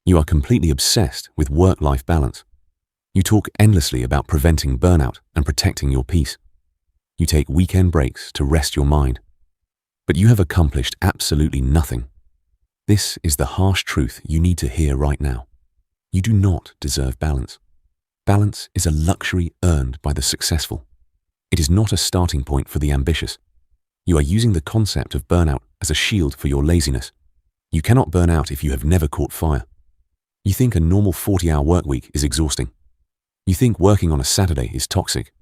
You are completely obsessed with work-life balance. You talk endlessly about preventing burnout and protecting your peace. You take weekend breaks to rest your mind. But you have accomplished absolutely nothing. This is the harsh truth you need to hear right now. You do not deserve balance. Balance is a luxury earned by the successful. It is not a starting point for the ambitious. You are using the concept of burnout as a shield for your laziness. You cannot burn out if you have never caught fire. You think a normal 40-hour work week is exhausting. You think working on a Saturday is toxic.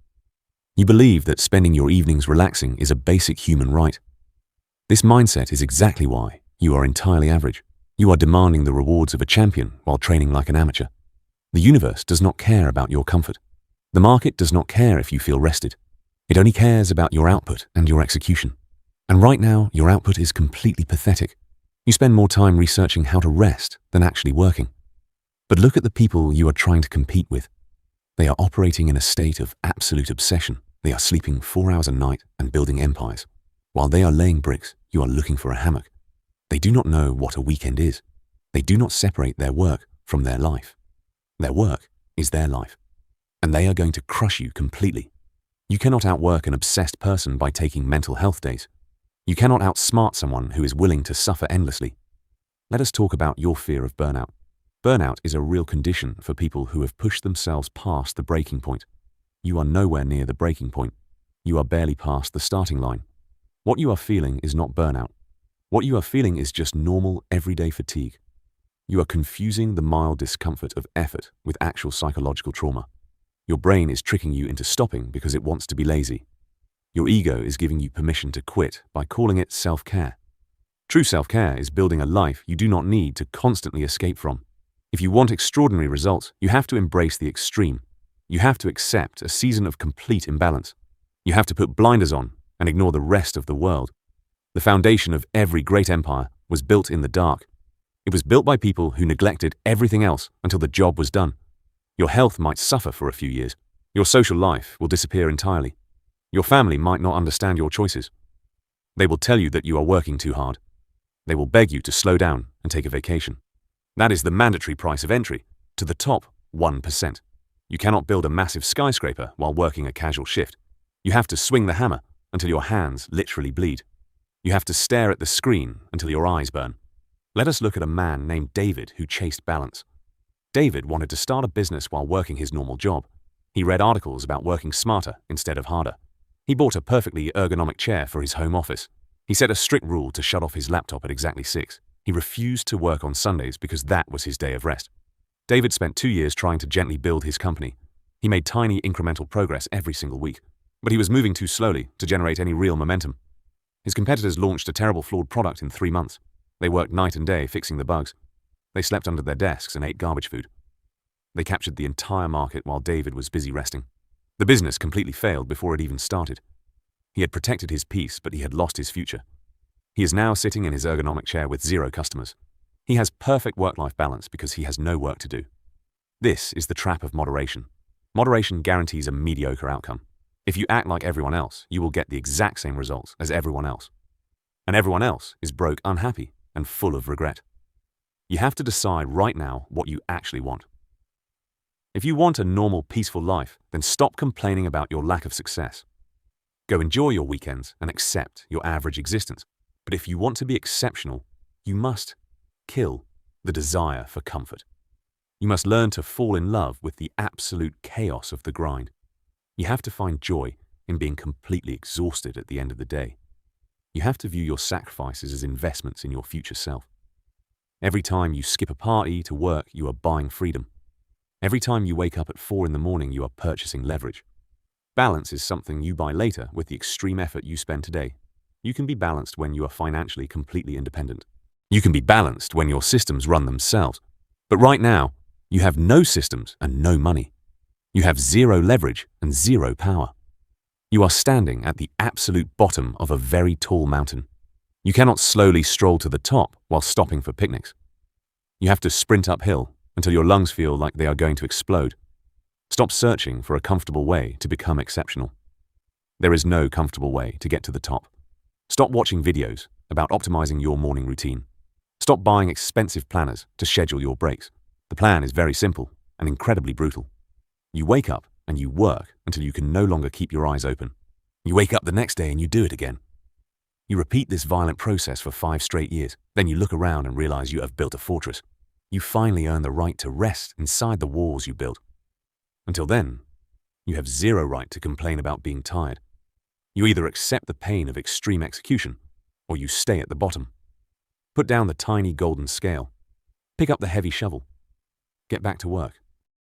You believe that spending your evenings relaxing is a basic human right. This mindset is exactly why you are entirely average. You are demanding the rewards of a champion while training like an amateur. The universe does not care about your comfort. The market does not care if you feel rested. It only cares about your output and your execution. And right now, your output is completely pathetic. You spend more time researching how to rest than actually working. But look at the people you are trying to compete with. They are operating in a state of absolute obsession. They are sleeping 4 hours a night and building empires. While they are laying bricks, you are looking for a hammock. They do not know what a weekend is. They do not separate their work from their life. Their work is their life. And they are going to crush you completely. You cannot outwork an obsessed person by taking mental health days. You cannot outsmart someone who is willing to suffer endlessly. Let us talk about your fear of burnout. Burnout is a real condition for people who have pushed themselves past the breaking point. You are nowhere near the breaking point. You are barely past the starting line. What you are feeling is not burnout. What you are feeling is just normal, everyday fatigue. You are confusing the mild discomfort of effort with actual psychological trauma. Your brain is tricking you into stopping because it wants to be lazy. Your ego is giving you permission to quit by calling it self-care. True self-care is building a life you do not need to constantly escape from. If you want extraordinary results, you have to embrace the extreme. You have to accept a season of complete imbalance. You have to put blinders on and ignore the rest of the world. The foundation of every great empire was built in the dark. It was built by people who neglected everything else until the job was done. Your health might suffer for a few years. Your social life will disappear entirely. Your family might not understand your choices. They will tell you that you are working too hard. They will beg you to slow down and take a vacation. That is the mandatory price of entry to the top 1%. You cannot build a massive skyscraper while working a casual shift. You have to swing the hammer until your hands literally bleed. You have to stare at the screen until your eyes burn. Let us look at a man named David who chased balance. David wanted to start a business while working his normal job. He read articles about working smarter instead of harder. He bought a perfectly ergonomic chair for his home office. He set a strict rule to shut off his laptop at exactly 6. He refused to work on Sundays because that was his day of rest. David spent 2 years trying to gently build his company. He made tiny incremental progress every single week, but he was moving too slowly to generate any real momentum. His competitors launched a terrible flawed product in 3 months. They worked night and day fixing the bugs. They slept under their desks and ate garbage food. They captured the entire market while David was busy resting. The business completely failed before it even started. He had protected his peace, but he had lost his future. He is now sitting in his ergonomic chair with 0 customers. He has perfect work-life balance because he has no work to do. This is the trap of moderation. Moderation guarantees a mediocre outcome. If you act like everyone else, you will get the exact same results as everyone else. And everyone else is broke, unhappy, and full of regret. You have to decide right now what you actually want. If you want a normal, peaceful life, then stop complaining about your lack of success. Go enjoy your weekends and accept your average existence. But if you want to be exceptional, you must kill the desire for comfort. You must learn to fall in love with the absolute chaos of the grind. You have to find joy in being completely exhausted at the end of the day. You have to view your sacrifices as investments in your future self. Every time you skip a party to work, you are buying freedom. Every time you wake up at 4 in the morning, you are purchasing leverage. Balance is something you buy later with the extreme effort you spend today. You can be balanced when you are financially completely independent. You can be balanced when your systems run themselves. But right now, you have no systems and no money. You have 0 leverage and 0 power. You are standing at the absolute bottom of a very tall mountain. You cannot slowly stroll to the top while stopping for picnics. You have to sprint uphill until your lungs feel like they are going to explode. Stop searching for a comfortable way to become exceptional. There is no comfortable way to get to the top. Stop watching videos about optimizing your morning routine. Stop buying expensive planners to schedule your breaks. The plan is very simple and incredibly brutal. You wake up and you work until you can no longer keep your eyes open. You wake up the next day and you do it again. You repeat this violent process for 5 straight years. Then you look around and realize you have built a fortress. You finally earn the right to rest inside the walls you built. Until then, you have zero right to complain about being tired. You either accept the pain of extreme execution, or you stay at the bottom. Put down the tiny golden scale. Pick up the heavy shovel. Get back to work.